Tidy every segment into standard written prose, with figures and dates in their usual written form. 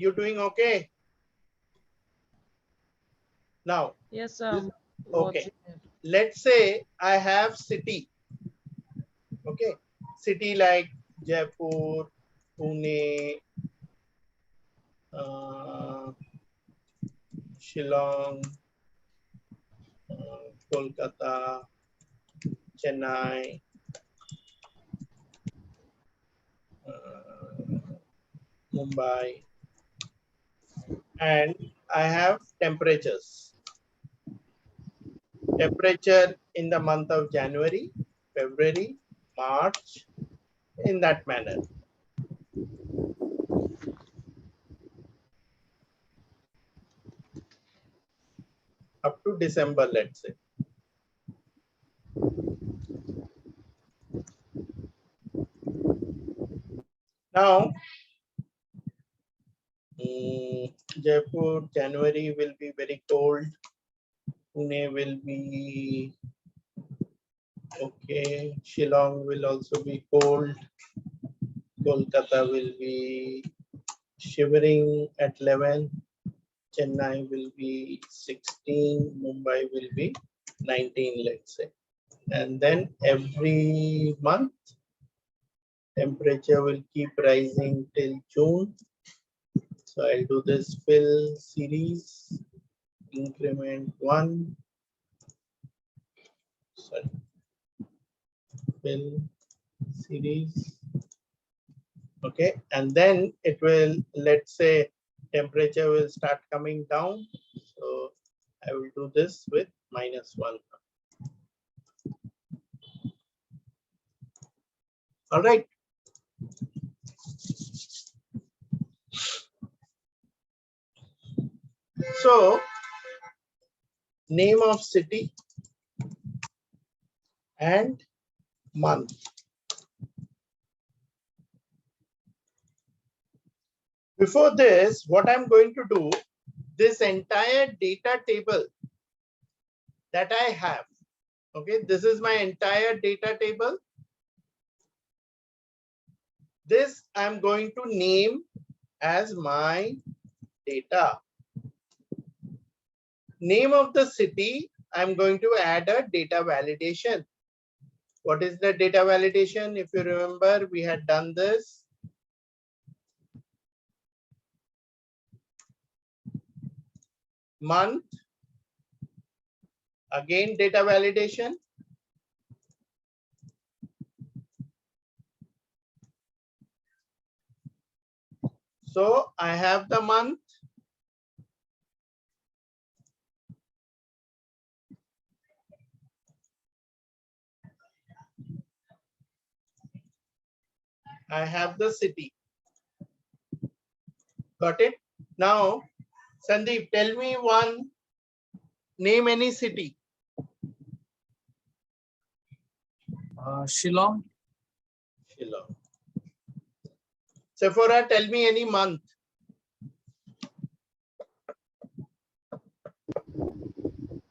You doing okay? Now, Yes, okay. Let's say I have city. Okay, city like Jaipur, Pune, Shillong, Kolkata, Chennai, Mumbai, and I have temperatures. Temperature in the month of January, February, March, in that manner. Up to December, let's say. Now, Jaipur, January will be very cold. Pune will be okay. Shillong will also be cold. Kolkata will be shivering at 11. Chennai will be 16. Mumbai will be 19, let's say. And then every month, temperature will keep rising till June. So I'll do this fill series, increment 1. Sorry. Fill series. Okay, and then it will, let's say, temperature will start coming down. So I will do this with -1. All right. So name of city and month. Before this, what I'm going to do, this entire data table that I have, okay, this is my entire data table. This I'm going to name as my data. Name of the city, I'm going to add a data validation. What is the data validation? If you remember, we had done this. Month, again data validation. So I have the month. I have the city. Got it? Now, Sandeep, tell me one, name any city. Shillong. Shillong. Sephora, tell me any month.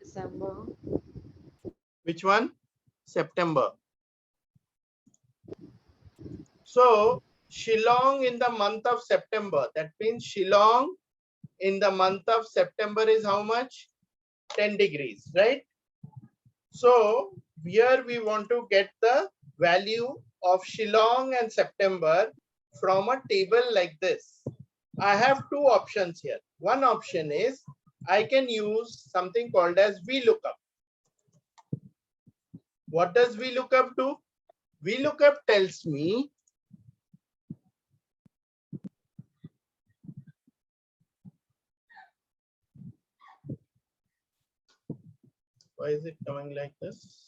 December. Which one? September. So Shillong in the month of September. That means Shillong in the month of September is how much? 10 degrees, right? So here we want to get the value of Shillong and September from a table like this. I have two options here. One option is I can use something called as VLOOKUP. What does VLOOKUP do? VLOOKUP tells me why is it coming like this?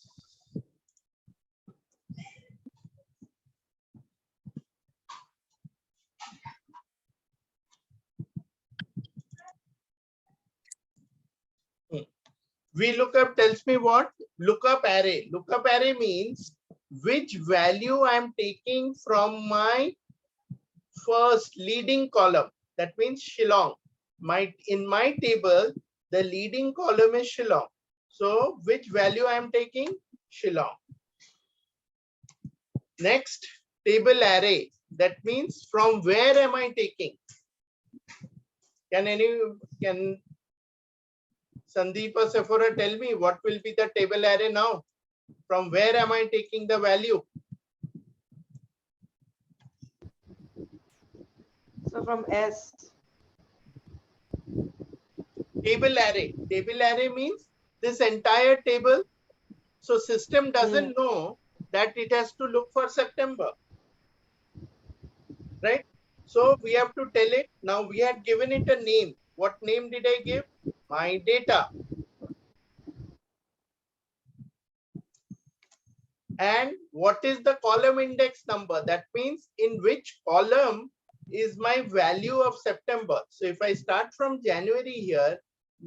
VLOOKUP tells me what? Lookup array. Lookup array means which value I'm taking from my first leading column. That means Shillong. In my table, the leading column is Shillong. So which value I'm taking? Shillong. Next, table array. That means from where am I taking? Can Sandeep or Sephora tell me what will be the table array now? From where am I taking the value? So from S. Table array. Table array means this entire table. So system doesn't know that it has to look for September, right? So we have to tell it. Now we had given it a name. What name did I give? My data. And what is the column index number? That means in which column is my value of September. So if I start from January here,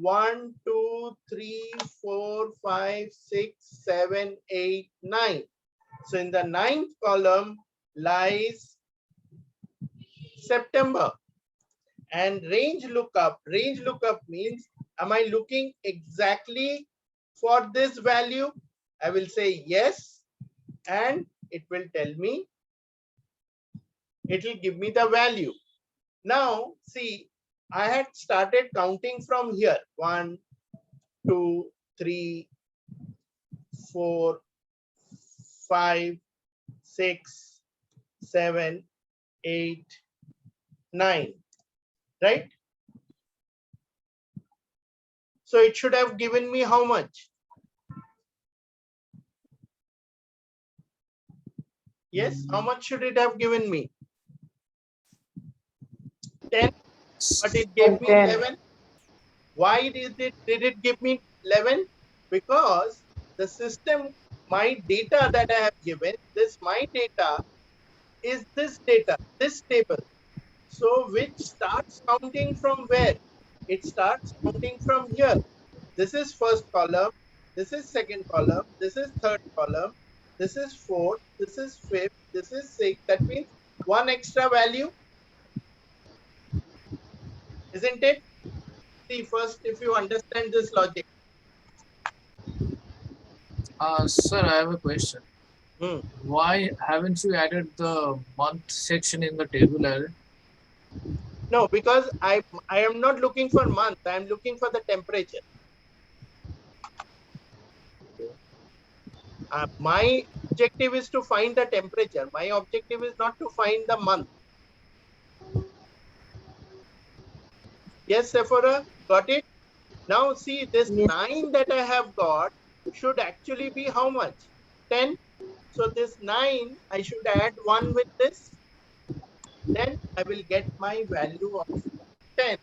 1, 2, 3, 4, 5, 6, 7, 8, 9. So in the ninth column lies September. And range lookup means, am I looking exactly for this value? I will say yes, and it will tell me, it will give me the value. Now, see, I had started counting from here. 1, 2, 3, 4, 5, 6, 7, 8, 9, right? So it should have given me how much? Yes, how much should it have given me? 10, but it gave me 10. 11. Why did it give me 11? Because the system, my data that I have given, this my data is this data, this table. So which starts counting from where? It starts counting from here. This is first column, this is second column, this is third column, this is fourth, this is fifth, this is sixth. That means one extra value, isn't it? See, first, if you understand this logic. Sir, I have a question. Hmm. Why haven't you added the month section in the table array? No, because I am not looking for month. I am looking for the temperature. My objective is to find the temperature. My objective is not to find the month. Yes, Sephora, got it? Now see, this Yes. 9 that I have got should actually be how much? 10. So this 9, I should add 1 with this. Then I will get my value of 10.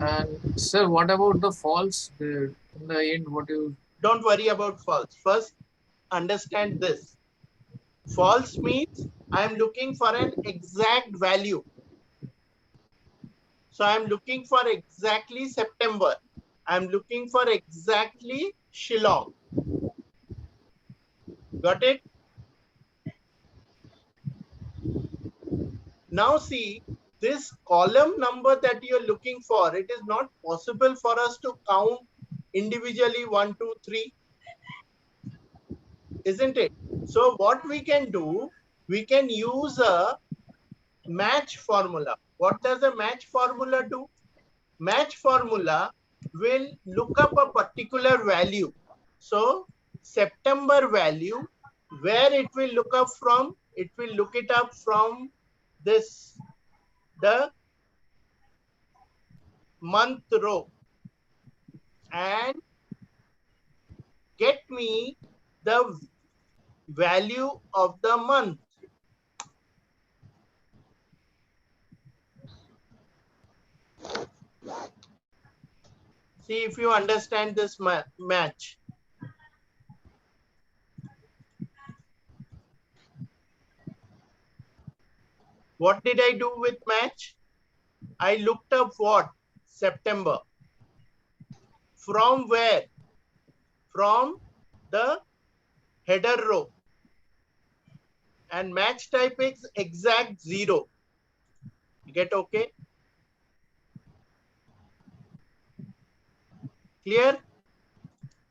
And sir, what about the false? In the end, what you? Don't worry about false. First, understand this. False means I am looking for an exact value. So I'm looking for exactly September. I'm looking for exactly Shillong. Got it? Now see, this column number that you're looking for, it is not possible for us to count individually 1, 2, 3, isn't it? So what we can do, we can use a match formula. What does a match formula do? Match formula will look up a particular value. So September value, where it will look up from, it will look it up from this, the month row, and get me the value of the month. See if you understand this match. What did I do with match? I looked up what? September. From where? From the header row. And match type is exact 0. Get okay? Clear?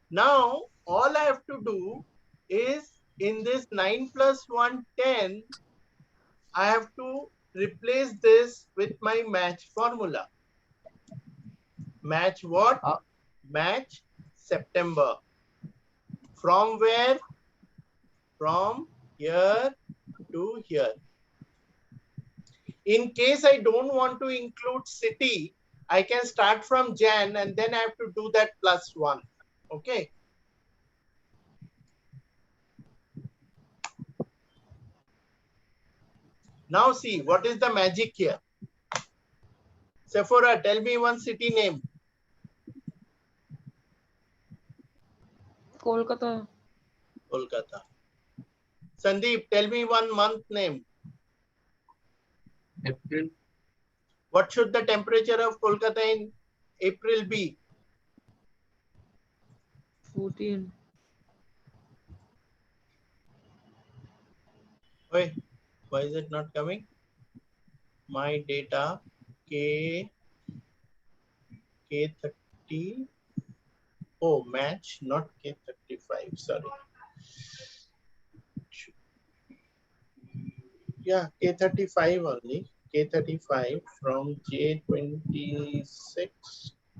Now, all I have to do is in this 9 plus 1, 10, I have to replace this with my match formula. Match what? Match September. From where? From here to here. In case I don't want to include city, I can start from Jan and then I have to do that plus 1. Okay. Now see, what is the magic here? Sephora, tell me one city name. Kolkata. Kolkata. Sandeep, tell me one month name. April. What should the temperature of Kolkata in April be? 14. Wait, why is it not coming? My data K30. Oh, match, not K35. Sorry. Yeah, K35 only. K35 from J26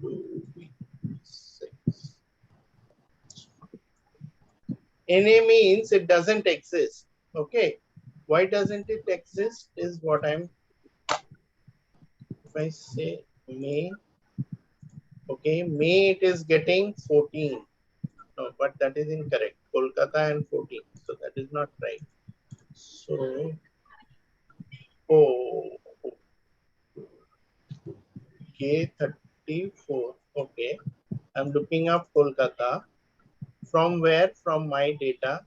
to B6. NA means it doesn't exist. Okay. Why doesn't it exist is what I'm, if I say May, okay, May it is getting 14. No, but that is incorrect. Kolkata and 14. So that is not right. So, oh, K34. Okay. I'm looking up Kolkata. From where? From my data.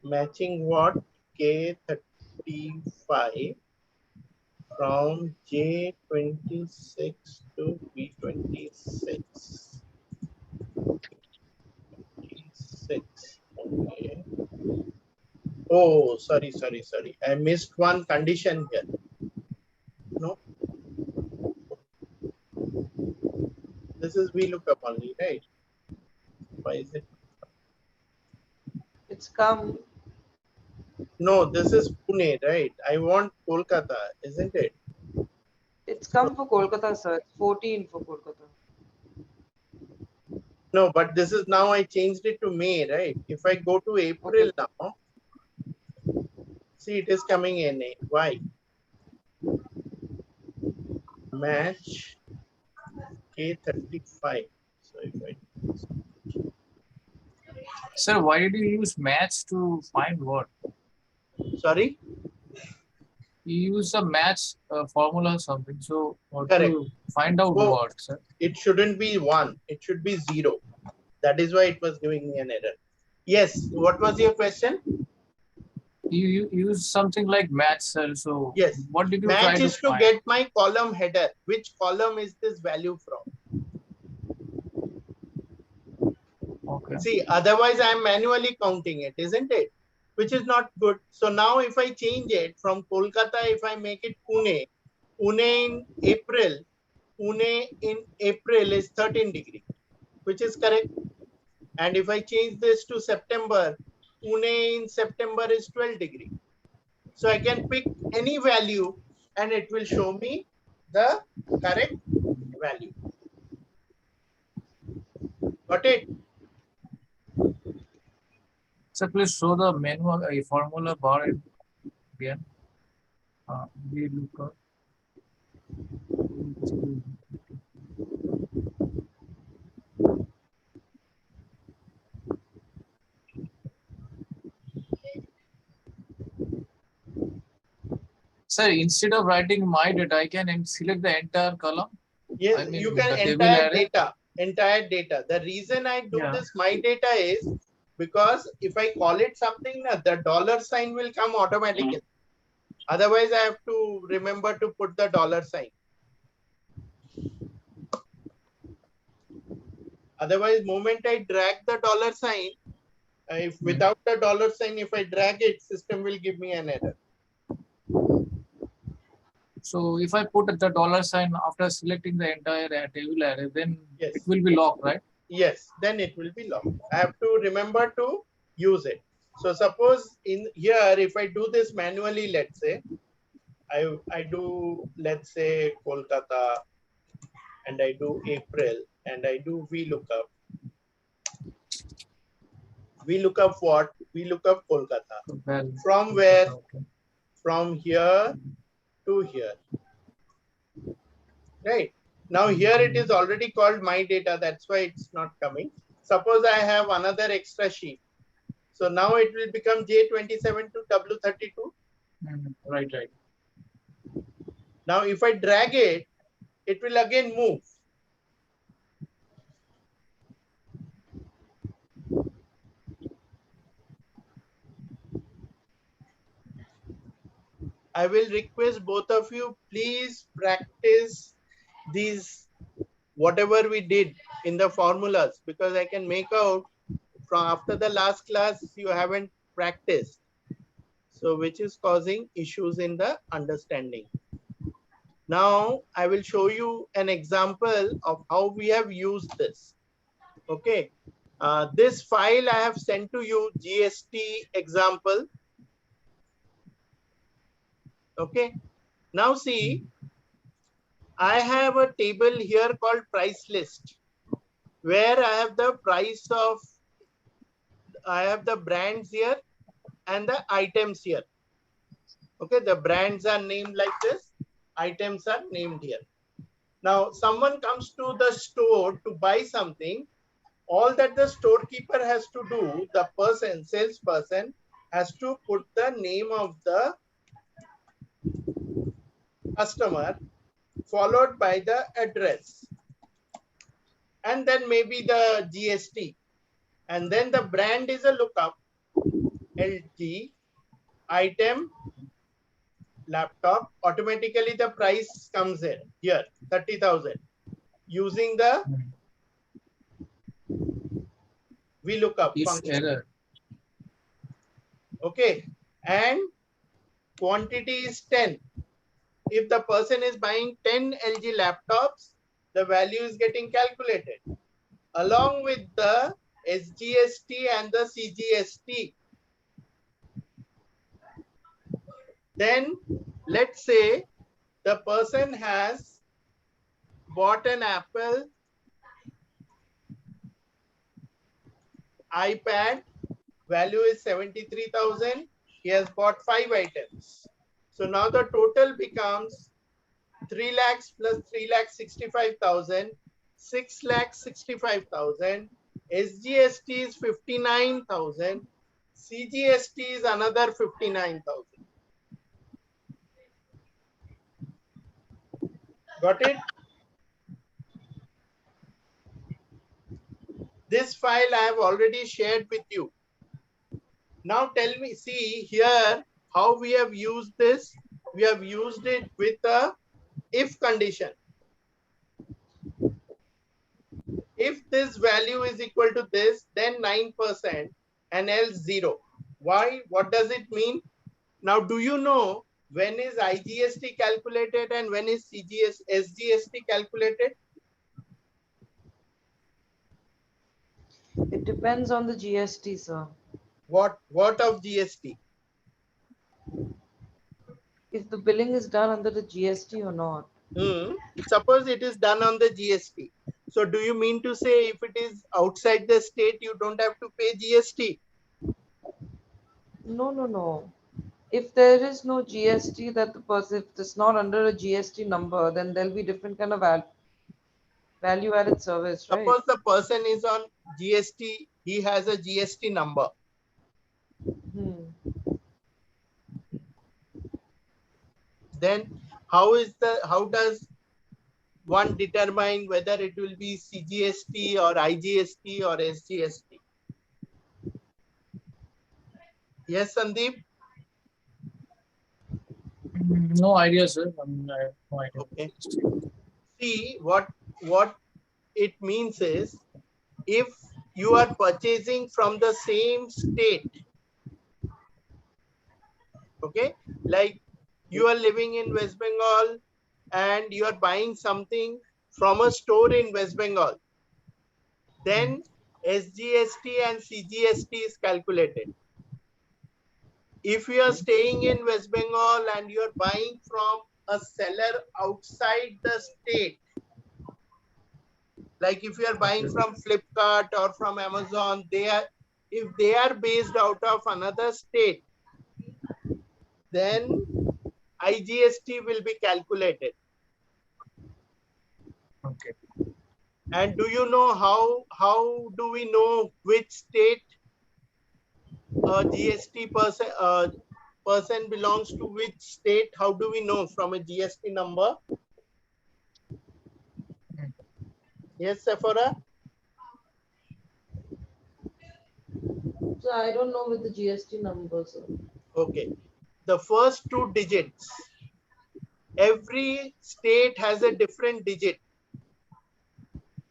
Matching what? K35 from J26 to B26. 26. Okay. Oh, sorry. I missed one condition here. No. This is VLOOKUP only, right? Why is it? It's come. No, this is Pune, right? I want Kolkata, isn't it? It's come for Kolkata, sir. It's 14 for Kolkata. No, but this is now I changed it to May, right? If I go to April now, see it is coming in A. Why? Match K35. So if I, Sir, why did you use match to find what? sorry? You use a match formula or something. So what Correct. to find out Oh, what, sir? it shouldn't be 1. It should be 0. That is why it was giving me an error. Yes. What was your question? You use something like match, sir. So Yes. what did you Match try to is to find? get my column header. Which column is this value from? Okay. See, otherwise I am manually counting it, isn't it? Which is not good. So now if I change it from Kolkata, if I make it Pune, Pune in April is 13 degree, which is correct. And if I change this to September, Pune in September is 12 degree. So I can pick any value and it will show me the correct value. Got it? So please show the menu a formula bar again. We look up. Sir, instead of writing my data, I can select the entire column. Yes, I mean, you can the table entire array. data. The reason I do Yeah. this my data is because if I call it something, the dollar sign will come automatically. Otherwise, I have to remember to put the dollar sign. Otherwise, moment I drag the dollar sign, if without the dollar sign, if I drag it, system will give me an error. So if I put the dollar sign after selecting the entire table array, then Yes. it will be locked, right? Yes, then it will be locked. I have to remember to use it. So suppose in here, if I do this manually, let's say, I do, let's say, Kolkata, and I do April, and I do VLOOKUP. VLOOKUP what? VLOOKUP Kolkata. Well, From where? okay. From here to here. Right. Now here it is already called my data. That's why it's not coming. Suppose I have another extra sheet. So now it will become J27 to W32. Right, right. Now if I drag it, it will again move. I will request both of you, please practice these, whatever we did in the formulas, because I can make out from after the last class, you haven't practiced. So which is causing issues in the understanding. Now I will show you an example of how we have used this. Okay. This file I have sent to you, GST example. Okay. Now see, I have a table here called price list, where I have the price of, I have the brands here and the items here. Okay, the brands are named like this, items are named here. Now someone comes to the store to buy something. All that the storekeeper has to do, the person, salesperson, has to put the name of the customer followed by the address, and then maybe the GST, and then the brand is a lookup, LG, item, laptop. Automatically the price comes in here, 30,000, using the VLOOKUP If function. error. Okay, and quantity is 10. If the person is buying 10 LG laptops, the value is getting calculated along with the SGST and the CGST. Then let's say the person has bought an Apple iPad, value is 73,000. He has bought 5 items. So now the total becomes 3 lakhs plus 3,65,000, 6,65,000. SGST is 59,000. CGST is another 59,000. Got it? This file I have already shared with you. Now tell me, see here how we have used this. We have used it with a if condition. If this value is equal to this, then 9% and else 0. Why? What does it mean? Now, do you know when is IGST calculated and when is SGST calculated? It depends on the GST, sir. What of GST? If the billing is done under the GST or not. Suppose it is done on the GST. So do you mean to say if it is outside the state, you don't have to pay GST? No, no, no. If there is no GST that the person, if it's not under a GST number, then there'll be different kind of value added service, right? Suppose the person is on GST, he has a GST number. Then how does one determine whether it will be CGST or IGST or SGST? Yes, Sandeep? No idea, sir. I mean, I have no idea. Okay. See, what it means is, if you are purchasing from the same state, okay, like you are living in West Bengal and you are buying something from a store in West Bengal, then SGST and CGST is calculated. if you are staying in West Bengal and you're buying from a seller outside the state, like if you are buying from Flipkart or from Amazon, if they are based out of another state, then IGST will be calculated. Okay. And do you know how do we know which state a GST person belongs to which state? How do we know from a GST number? Yes, Sephora? So I don't know with the GST numbers. Okay. The first two digits, every state has a different digit.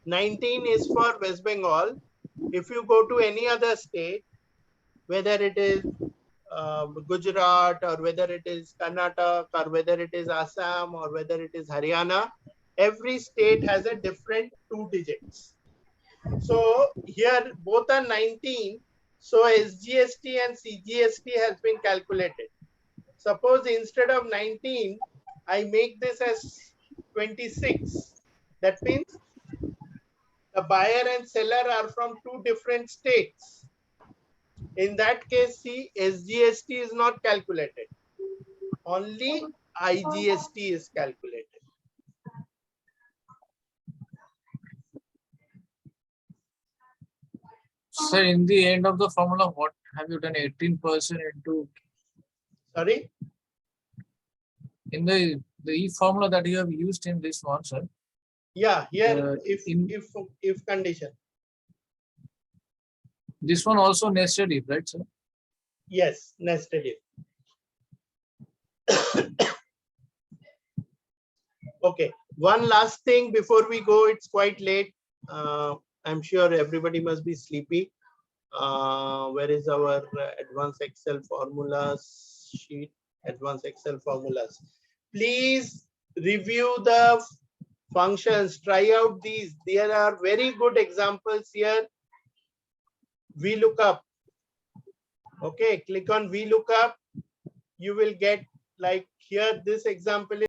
19 is for West Bengal. If you go to any other state, whether it is Gujarat or whether it is Karnataka or whether it is Assam or whether it is Haryana, every state has a different two digits. So here both are 19. So SGST and CGST has been calculated. Suppose instead of 19, I make this as 26. That means the buyer and seller are from two different states. In that case, see, SGST is not calculated. Only IGST is calculated. Sir, in the end of the formula, what have you done? 18% into Sorry? in the E formula that you have used in this one, sir. Yeah, here in- if condition. This one also nested if, right, sir? Yes, nested if. Okay, one last thing before we go, it's quite late. I'm sure everybody must be sleepy. Where is our advanced Excel formulas sheet? Advanced Excel formulas. Please review the functions, try out these. There are very good examples here. VLOOKUP. Okay, click on VLOOKUP. You will get, like here, this example is